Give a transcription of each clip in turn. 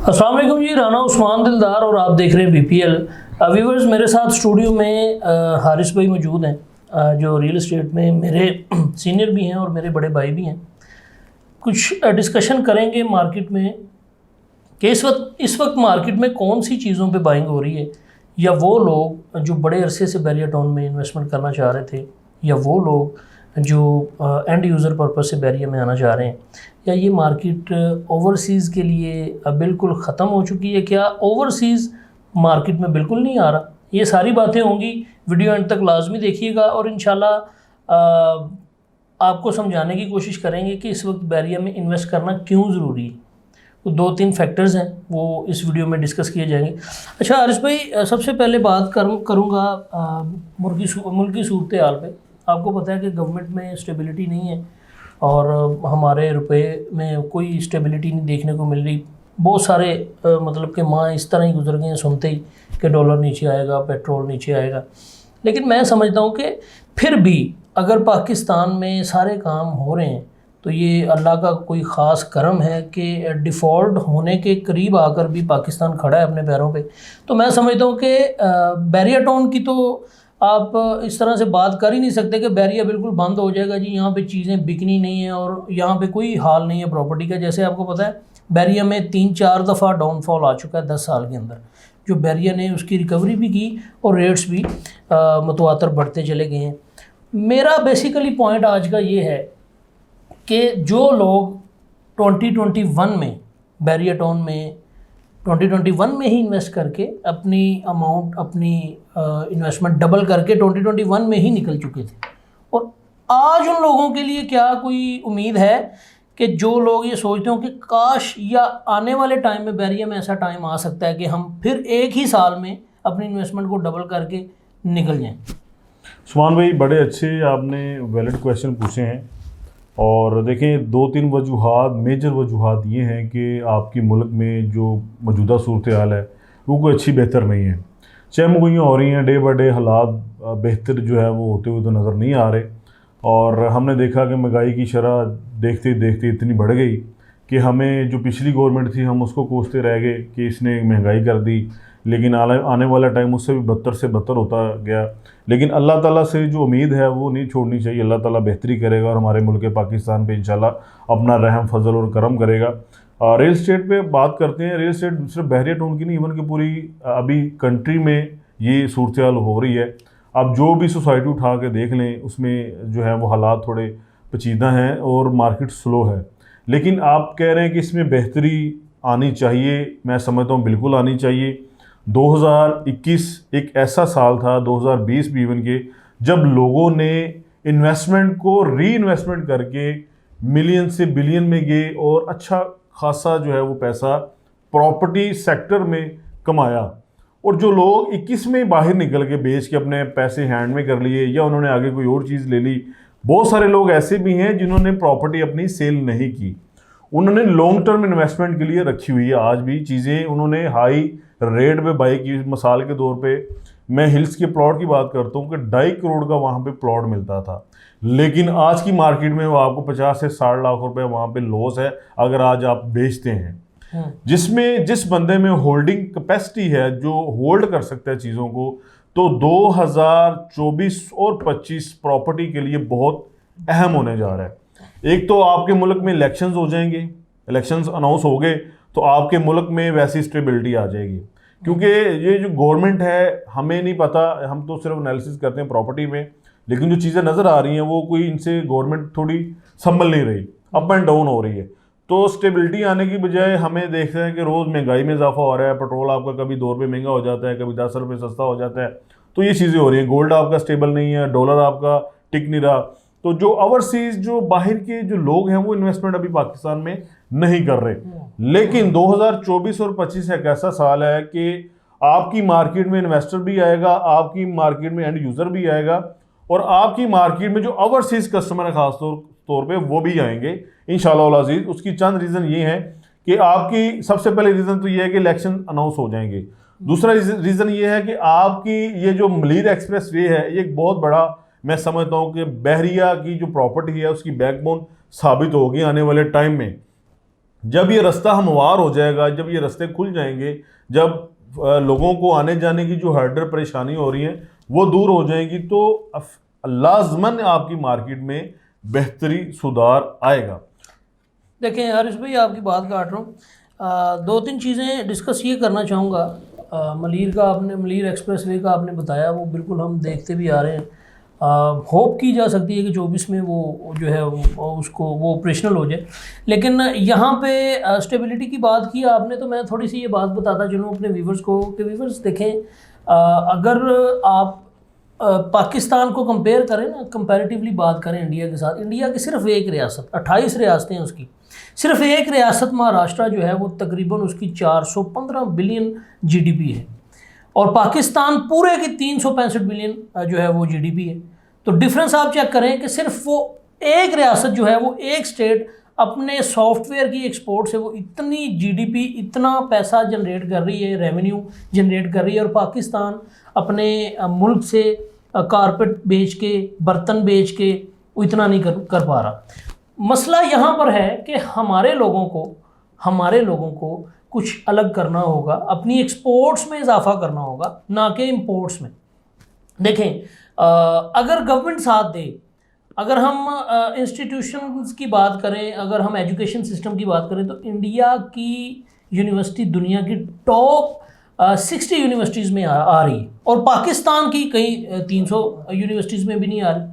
अस्सलाम वालेकुम जी, राना उस्मान दिलदार और आप देख रहे हैं बीपीएल व्यूवर्स। मेरे साथ स्टूडियो में हारिस भाई मौजूद हैं जो रियल एस्टेट में मेरे सीनियर भी हैं और मेरे बड़े भाई भी हैं। कुछ डिस्कशन करेंगे मार्केट में कि इस वक्त मार्केट में कौन सी चीज़ों पे बाइंग हो रही है, या वो लोग जो बड़े अरसे से बैरिया टाउन में इन्वेस्टमेंट करना चाह रहे थे, या वो लोग जो एंड यूज़र पर्पस से बैरिया में आना चाह रहे हैं, या ये मार्केट ओवरसीज़ के लिए बिल्कुल ख़त्म हो चुकी है, क्या ओवरसीज़ मार्केट में बिल्कुल नहीं आ रहा। ये सारी बातें होंगी, वीडियो एंड तक लाजमी देखिएगा और इंशाल्लाह आपको समझाने की कोशिश करेंगे कि इस वक्त बैरिया में इन्वेस्ट करना क्यों ज़रूरी है। तो 2-3 फैक्टर्स हैं वो इस वीडियो में डिस्कस किए जाएंगे। अच्छा हारिस भाई, सबसे पहले बात करूँगा मुल्क की सूरत हाल पे। आपको पता है कि गवर्नमेंट में स्टेबिलिटी नहीं है और हमारे रुपए में कोई स्टेबिलिटी नहीं देखने को मिल रही। बहुत सारे मतलब कि माह इस तरह ही गुजर गए हैं सुनते ही कि डॉलर नीचे आएगा, पेट्रोल नीचे आएगा। लेकिन मैं समझता हूँ कि फिर भी अगर पाकिस्तान में सारे काम हो रहे हैं तो ये अल्लाह का कोई ख़ास करम है कि डिफ़ॉल्ट होने के करीब आकर भी पाकिस्तान खड़ा है अपने पैरों पे। तो मैं समझता हूँ कि बैरिया टाउन की तो आप इस तरह से बात कर ही नहीं सकते कि बैरिया बिल्कुल बंद हो जाएगा जी, यहाँ पे चीज़ें बिकनी नहीं है और यहाँ पे कोई हाल नहीं है प्रॉपर्टी का। जैसे आपको पता है बैरिया में 3-4 दफ़ा डाउनफॉल आ चुका है 10 साल के अंदर। जो बैरिया ने उसकी रिकवरी भी की और रेट्स भी मतवातर बढ़ते चले गए हैं। मेरा बेसिकली पॉइंट आज का ये है कि जो लोग 2021 में बैरिया टाउन में 2021 में ही इन्वेस्ट करके अपनी अमाउंट अपनी इन्वेस्टमेंट डबल करके 2021 में ही निकल चुके थे, और आज उन लोगों के लिए क्या कोई उम्मीद है कि जो लोग ये सोचते हो कि काश या आने वाले टाइम में बैरिया में ऐसा टाइम आ सकता है कि हम फिर एक ही साल में अपनी इन्वेस्टमेंट को डबल करके निकल जाएं। उस्मान भाई, बड़े अच्छे आपने वैलिड क्वेश्चन पूछे हैं। और देखें, 2-3 वजूहात, मेजर वजूहात ये हैं कि आपकी मुल्क में जो मौजूदा सूरत हाल है वो कोई अच्छी बेहतर नहीं है। चहमुगइयाँ हो रही हैं, डे बाय डे हालात बेहतर जो है वो होते हुए तो नज़र नहीं आ रहे। और हमने देखा कि महंगाई की शरह देखते देखते इतनी बढ़ गई कि हमें जो पिछली गवर्नमेंट थी हम उसको कोसते रह गए कि इसने महंगाई कर दी, लेकिन आने वाला टाइम उससे भी बदतर से बदतर होता गया। लेकिन अल्लाह ताला से जो उम्मीद है वो नहीं छोड़नी चाहिए। अल्लाह ताला बेहतरी करेगा और हमारे मुल्क पाकिस्तान पे इंशाल्लाह अपना रहम फजल और करम करेगा। रियल स्टेट पे बात करते हैं। रियल स्टेट सिर्फ बहरिया टाउन की नहीं, इवन की पूरी अभी कंट्री में ये सूरत हाल हो रही है। अब जो भी सोसाइटी उठा के देख लें उसमें जो है वो हालात थोड़े पेचीदा हैं और मार्केट स्लो है। लेकिन आप कह रहे हैं कि इसमें बेहतरी आनी चाहिए, मैं समझता हूँ बिल्कुल आनी चाहिए। 2021 एक ऐसा साल था, 2020 भी इवन के, जब लोगों ने इन्वेस्टमेंट को री इन्वेस्टमेंट करके मिलियन से बिलियन में गए और अच्छा खासा जो है वो पैसा प्रॉपर्टी सेक्टर में कमाया। और जो लोग 21 में बाहर निकल के बेच के अपने पैसे हैंड में कर लिए या उन्होंने आगे कोई और चीज़ ले ली, बहुत सारे लोग ऐसे भी हैं जिन्होंने प्रॉपर्टी अपनी सेल नहीं की, उन्होंने लॉन्ग टर्म इन्वेस्टमेंट के लिए रखी हुई है। आज भी चीज़ें उन्होंने हाई रेट पे बाई की। मिसाल के तौर पे मैं हिल्स के प्लॉट की बात करता हूँ कि 2.5 करोड़ का वहाँ पे प्लॉट मिलता था, लेकिन आज की मार्केट में वो आपको 50 से 60 लाख रुपए वहाँ पे लॉस है अगर आज आप बेचते हैं। जिसमें जिस बंदे में होल्डिंग कैपेसिटी है, जो होल्ड कर सकता है चीज़ों को, तो 2024 और 25 प्रॉपर्टी के लिए बहुत अहम होने जा रहा है। एक तो आपके मुल्क में इलेक्शंस हो जाएंगे, इलेक्शंस अनाउंस हो गए तो आपके मुल्क में वैसी स्टेबिलिटी आ जाएगी। क्योंकि ये जो गवर्नमेंट है, हमें नहीं पता, हम तो सिर्फ एनालिसिस करते हैं प्रॉपर्टी में, लेकिन जो चीज़ें नज़र आ रही हैं वो कोई इनसे गवर्नमेंट थोड़ी संभल नहीं रही, अप एंड डाउन हो रही है। तो स्टेबिलिटी आने की बजाय हमें देख रहे हैं कि रोज़ महंगाई में इजाफा हो रहा है। पेट्रोल आपका कभी 2 रुपये महंगा हो जाता है, कभी 10 रुपये सस्ता हो जाता है। तो ये चीज़ें हो रही हैं। गोल्ड आपका स्टेबल नहीं है, डॉलर आपका टिक नहीं रहा। तो जो ओवरसीज जो बाहर के जो लोग हैं वो इन्वेस्टमेंट अभी पाकिस्तान में नहीं कर रहे। लेकिन 2024 और 25 एक ऐसा साल है कि आपकी मार्केट में इन्वेस्टर भी आएगा, आपकी मार्केट में एंड यूज़र भी आएगा, और आपकी मार्केट में जो ओवरसीज कस्टमर है खास तौर पे वो भी आएंगे इंशाअल्लाह अज़ीज़। उसकी चंद रीज़न ये हैं कि आपकी सबसे पहले रीज़न तो ये है कि इलेक्शन अनाउंस हो जाएंगे। दूसरा रीज़न ये है कि आपकी ये जो मलीर एक्सप्रेस वे है, ये एक बहुत बड़ा, मैं समझता हूँ कि बहरिया की जो प्रॉपर्टी है उसकी बैकबोन साबित होगी आने वाले टाइम में। जब ये रास्ता हमवार हो जाएगा, जब ये रास्ते खुल जाएंगे, जब लोगों को आने जाने की जो हर्डल परेशानी हो रही है वो दूर हो जाएगी, तो लाजमन आपकी मार्केट में बेहतरी सुधार आएगा। देखें हारिस भाई, आपकी बात काट रहा हूँ, दो तीन चीज़ें डिस्कस ये करना चाहूँगा। मलीर एक्सप्रेसवे का आपने बताया, वो बिल्कुल हम देखते भी आ रहे हैं। होप की जा सकती है कि 24 में वो जो है वो ऑपरेशनल हो जाए। लेकिन यहाँ पे स्टेबिलिटी की बात की आपने, तो मैं थोड़ी सी ये बात बताता चलूँ अपने व्यूवर्स को कि व्यूवर्स देखें, अगर आप पाकिस्तान को कंपेयर करें ना, कंपैरेटिवली बात करें इंडिया के साथ, इंडिया की सिर्फ एक रियासत, 28 रियासतें हैं उसकी, सिर्फ एक रियासत महाराष्ट्र जो है वो तकरीबन उसकी 415 बिलियन जीडीपी है, और पाकिस्तान पूरे की 365 बिलियन जो है वो जीडीपी है। तो डिफरेंस आप चेक करें कि सिर्फ वो एक रियासत जो है, वो एक स्टेट अपने सॉफ्टवेयर की एक्सपोर्ट से वो इतनी जीडीपी, इतना पैसा जनरेट कर रही है, रेवेन्यू जनरेट कर रही है, और पाकिस्तान अपने मुल्क से कारपेट बेच के, बर्तन बेच के वो इतना नहीं कर पा रहा। मसला यहाँ पर है कि हमारे लोगों को कुछ अलग करना होगा, अपनी एक्सपोर्ट्स में इजाफा करना होगा, ना कि इंपोर्ट्स में। देखें, अगर गवर्नमेंट साथ दे, अगर हम इंस्टीट्यूशंस की बात करें, अगर हम एजुकेशन सिस्टम की बात करें, तो इंडिया की यूनिवर्सिटी दुनिया की टॉप 60 यूनिवर्सिटीज़ में आ रही है, और पाकिस्तान की कई 300 यूनिवर्सिटीज़ में भी नहीं आ रही।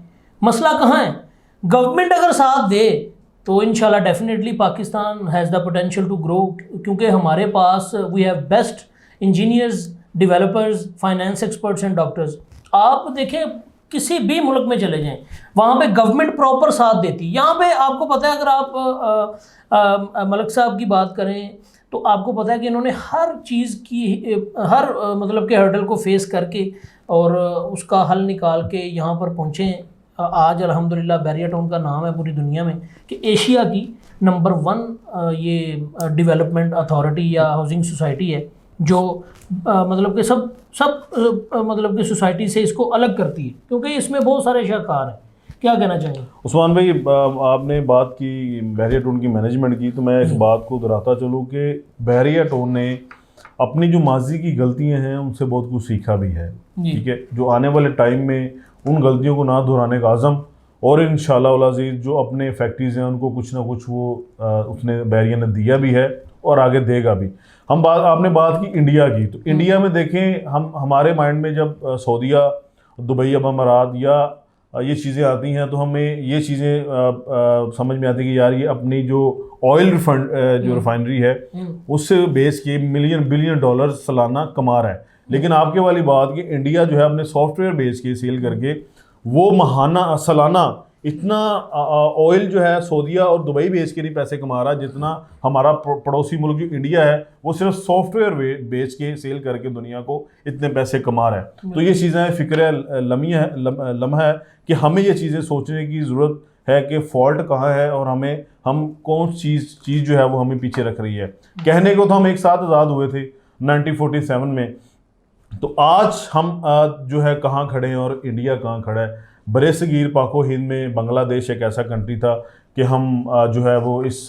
मसला कहाँ है? गवर्नमेंट अगर साथ दे तो इंशाल्लाह definitely Pakistan has the potential to grow, क्योंकि हमारे पास we have best engineers, developers, finance experts and doctors. आप देखें, किसी भी मुल्क में चले जाएं, वहाँ पे गवर्नमेंट प्रॉपर साथ देती है। यहाँ पे आपको पता है, अगर आप मलिक साहब की बात करें तो आपको पता है कि इन्होंने हर चीज़ की, हर मतलब के हर्डल को फेस करके और उसका हल निकाल के यहाँ पर पहुँचे हैं। आज अल्हम्दुलिल्लाह बैरिया टाउन का नाम है पूरी दुनिया में कि एशिया की नंबर 1 ये डेवलपमेंट अथॉरिटी या हाउसिंग सोसाइटी है, जो मतलब कि सब मतलब कि सोसाइटी से इसको अलग करती है, क्योंकि इसमें बहुत सारे शाहकार हैं। क्या कहना चाहेंगे उस्मान भाई? आपने बात की बैरिया टाउन की मैनेजमेंट की, तो मैं इस बात को दोहराता चलूँ कि बैरिया टाउन ने अपनी जो माजी की गलतियां हैं उनसे बहुत कुछ सीखा भी है, ठीक है, जो आने वाले टाइम में उन गलतियों को ना दोहराने का आज़म, और इंशाअल्लाह उल अज़ीज़ जो अपने फैक्ट्रीज़ हैं उनको कुछ ना कुछ वो उसने बैरिया ने दिया भी है और आगे देगा भी। आपने बात की इंडिया की, तो इंडिया में देखें, हमारे माइंड में जब सऊदीया, दुबई, अरब अमारात या ये चीज़ें आती हैं तो हमें ये चीज़ें समझ में आती है कि यार ये अपनी जो ऑयल जो रिफाइनरी है उससे बेच के मिलियन बिलियन डॉलर सालाना कमा रहा है। लेकिन आपके वाली बात कि इंडिया जो है अपने सॉफ्टवेयर बेच के, सेल करके, वो महाना सालाना इतना ऑयल जो है सऊदीया और दुबई बेच के नहीं पैसे कमा रहा जितना हमारा पड़ोसी मुल्क जो इंडिया है वो सिर्फ सॉफ्टवेयर बेच के, सेल करके दुनिया को इतने पैसे कमा रहा है। तो ये चीज़ें फ़िक्र लम्हा है कि हमें ये चीज़ें सोचने की ज़रूरत है कि फ़ॉल्ट कहाँ है और हम कौन चीज़ जो है वो हमें पीछे रख रही है। कहने को तो हम एक साथ आज़ाद हुए थे 1947 में, तो आज हम जो है कहाँ खड़े हैं और इंडिया कहाँ खड़ा है। बरेसगीर पाको हिंद में बांग्लादेश एक ऐसा कंट्री था कि हम जो है वो इस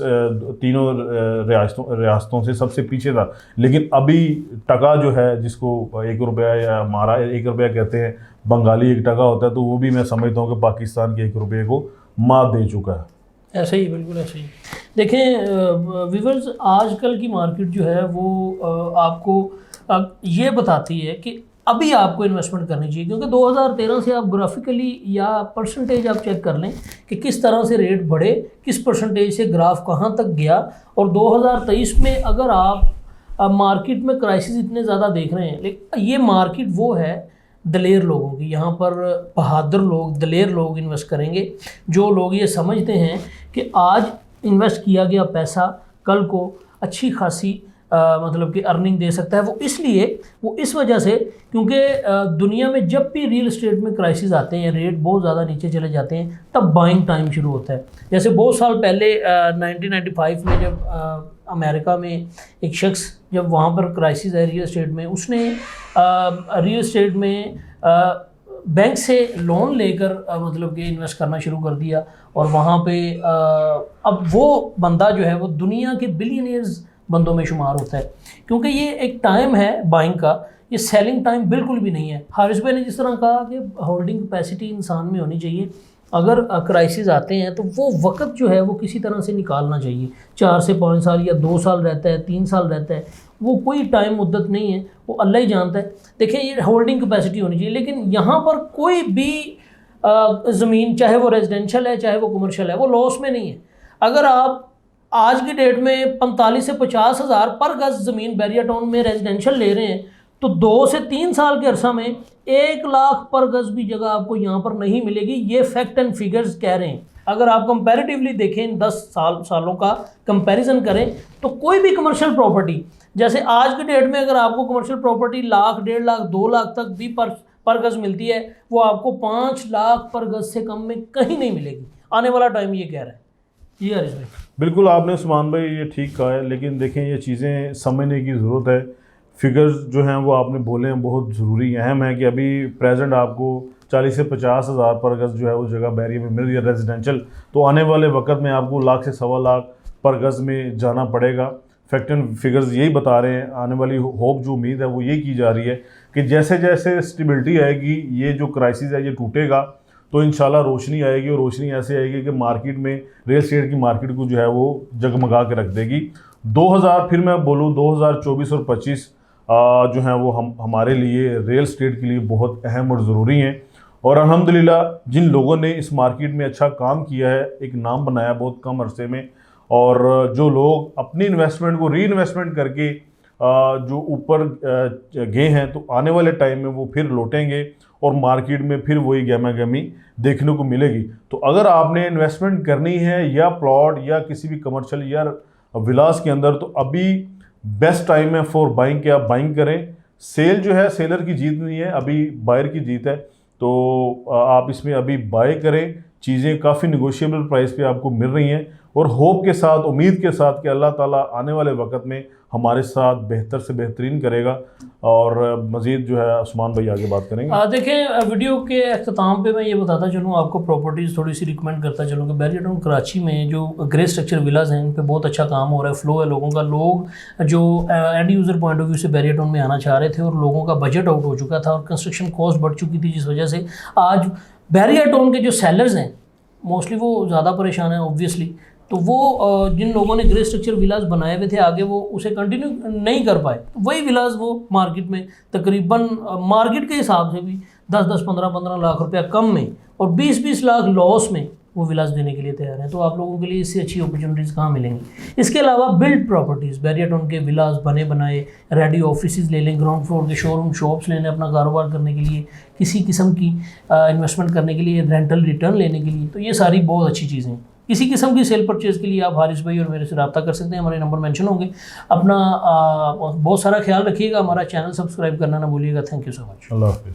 तीनों रियासतों से सबसे पीछे था। लेकिन अभी टका जो है, जिसको 1 रुपया या हमारा 1 रुपया कहते हैं, बंगाली 1 टका होता है, तो वो भी मैं समझता हूँ कि पाकिस्तान के 1 रुपये को मात दे चुका है। ऐसे ही, बिल्कुल ऐसे ही। देखें व्यूअर्स, आजकल की मार्केट जो है वो आपको ये बताती है कि अभी आपको इन्वेस्टमेंट करनी चाहिए, क्योंकि 2013 से आप ग्राफिकली या परसेंटेज आप चेक कर लें कि किस तरह से रेट बढ़े, किस परसेंटेज से ग्राफ कहाँ तक गया। और 2023 में अगर आप मार्केट में क्राइसिस इतने ज़्यादा देख रहे हैं, लेकिन ये मार्केट वो है दलेर लोगों की। यहाँ पर बहादुर लोग, दलेर लोग इन्वेस्ट करेंगे, जो लोग ये समझते हैं कि आज इन्वेस्ट किया गया पैसा कल को अच्छी खासी मतलब कि अर्निंग दे सकता है। वो इस वजह से, क्योंकि दुनिया में जब भी रियल एस्टेट में क्राइसिस आते हैं, रेट बहुत ज़्यादा नीचे चले जाते हैं, तब बाइंग टाइम शुरू होता है। जैसे बहुत साल पहले 1995 में जब अमेरिका में एक शख्स, जब वहाँ पर क्राइसिस है रियल एस्टेट में, उसने रियल एस्टेट में बैंक से लोन लेकर मतलब कि इन्वेस्ट करना शुरू कर दिया, और वहाँ पे अब वो बंदा जो है वो दुनिया के बिलियनियर्स बंदों में शुमार होता है, क्योंकि ये एक टाइम है बाइंग का, ये सेलिंग टाइम बिल्कुल भी नहीं है। हारिस भाई ने जिस तरह कहा कि होल्डिंग कैपेसिटी इंसान में होनी चाहिए, अगर क्राइसिस आते हैं तो वो वक्त जो है वो किसी तरह से निकालना चाहिए। 4 से 5 साल या 2 साल रहता है, 3 साल रहता है, वो कोई टाइम मुद्दत नहीं है, वो अल्लाह ही जानता है। देखिए ये होल्डिंग कैपेसिटी होनी चाहिए, लेकिन यहाँ पर कोई भी ज़मीन, चाहे वो रेजिडेंशियल है चाहे वो कमर्शियल है, वो लॉस में नहीं है। अगर आप आज की डेट में 45 से 50 हज़ार पर गज़ ज़मीन बैरिया टाउन में रेजिडेंशियल ले रहे हैं, तो 2 से 3 साल के अरसा में 1 लाख पर गज़ भी जगह आपको यहाँ पर नहीं मिलेगी। ये फैक्ट एंड फिगर्स कह रहे हैं। अगर आप कंपैरेटिवली देखें, इन 10 सालों का कंपैरिजन करें, तो कोई भी कमर्शियल प्रॉपर्टी, जैसे आज की डेट में अगर आपको कमर्शियल प्रॉपर्टी लाख, 1.5 लाख, 2 लाख तक भी पर गज़ मिलती है, वो आपको 5 लाख पर गज़ से कम में कहीं नहीं मिलेगी। आने वाला टाइम ये कह रहा है। जी हारिस भाई, बिल्कुल आपने उस्मान भाई ये ठीक कहा है, लेकिन देखें ये चीज़ें समझने की ज़रूरत है। फिगर्स जो हैं वो आपने बोले हैं बहुत ज़रूरी अहम है कि अभी प्रेजेंट आपको 40 से 50 हज़ार पर गज़ जो है वो जगह बैरिया में मिल रही है रेजिडेंशियल, तो आने वाले वक्त में आपको लाख से 1.25 लाख पर गज़ में जाना पड़ेगा। फैक्ट एंड फिगर्स यही बता रहे हैं। आने वाली होप जो उम्मीद है वो ये की जा रही है कि जैसे जैसे स्टेबिलिटी आएगी, ये जो क्राइसिस है ये टूटेगा, तो इंशाल्लाह रोशनी आएगी, और रोशनी ऐसे आएगी कि मार्केट में, रियल एस्टेट की मार्केट को जो है वो जगमगा के रख देगी। 2000 फिर मैं बोलूँ 2024 और 25 जो हैं वो हमारे लिए, रियल एस्टेट के लिए बहुत अहम और ज़रूरी हैं। और अल्हम्दुलिल्लाह जिन लोगों ने इस मार्केट में अच्छा काम किया है, एक नाम बनाया बहुत कम अरसे में, और जो लोग अपनी इन्वेस्टमेंट को री इन्वेस्टमेंट करके जो ऊपर गए हैं, तो आने वाले टाइम में वो फिर लौटेंगे और मार्केट में फिर वही गहमा गहमी देखने को मिलेगी। तो अगर आपने इन्वेस्टमेंट करनी है या प्लॉट या किसी भी कमर्शियल या विलास के अंदर, तो अभी बेस्ट टाइम है फॉर बाइंग के, आप बाइंग करें। सेल जो है सेलर की जीत नहीं है, अभी बायर की जीत है। तो आप इसमें अभी बाय करें, चीज़ें काफ़ी निगोशिएबल प्राइस पे आपको मिल रही हैं, और होप के साथ, उम्मीद के साथ कि अल्लाह ताला आने वाले वक्त में हमारे साथ बेहतर से बेहतरीन करेगा। और मज़ीद जो है उस्मान भाई आगे बात करेंगे। देखें वीडियो के अख्ताम पे मैं ये बताता चलूँ आपको, प्रॉपर्टीज़ थोड़ी सी रिकमेंड करता चलूँ कि बैरिया टाउन कराची में जो ग्रे स्ट्रक्चर विलाज हैं, इन पे बहुत अच्छा काम हो रहा है, फ्लो है लोगों का। लोग जो end user point of view से बैरिया टाउन में आना चाह रहे थे, और लोगों का बजट आउट हो चुका था और कंस्ट्रक्शन कॉस्ट बढ़ चुकी थी, जिस वजह से आज बैरिया टाउन के जो सेलर्स हैं मोस्टली वो ज़्यादा परेशान हैं ऑब्वियसली। तो वो जिन लोगों ने ग्रे स्ट्रक्चर विलास बनाए हुए थे, आगे वो उसे कंटिन्यू नहीं कर पाए, तो वही विलास वो मार्केट में तकरीबन मार्केट के हिसाब से भी 10-10, 15-15 लाख रुपया कम में और 20-20 लाख लॉस में वो विलास देने के लिए तैयार हैं। तो आप लोगों के लिए इससे अच्छी अपॉर्चुनिटीज़ कहाँ मिलेंगी। इसके अलावा बिल्ड प्रॉपर्टीज़, बैरिया टाउन के विलास बने बनाए, रेडी ऑफिसेज ले लें, ग्राउंड फ्लोर के शोरूम शॉप्स ले लें अपना कारोबार करने के लिए, किसी किस्म की इन्वेस्टमेंट करने के लिए, रेंटल रिटर्न लेने के लिए, तो ये सारी बहुत अच्छी चीज़ें हैं। किसी किस्म की सेल परचेज़ के लिए आप हारिस भाई और मेरे से रब्ता कर सकते हैं, हमारे नंबर मेंशन होंगे। अपना बहुत सारा ख्याल रखिएगा, हमारा चैनल सब्सक्राइब करना ना भूलिएगा। Thank you so much. अल्लाह हाफिज़।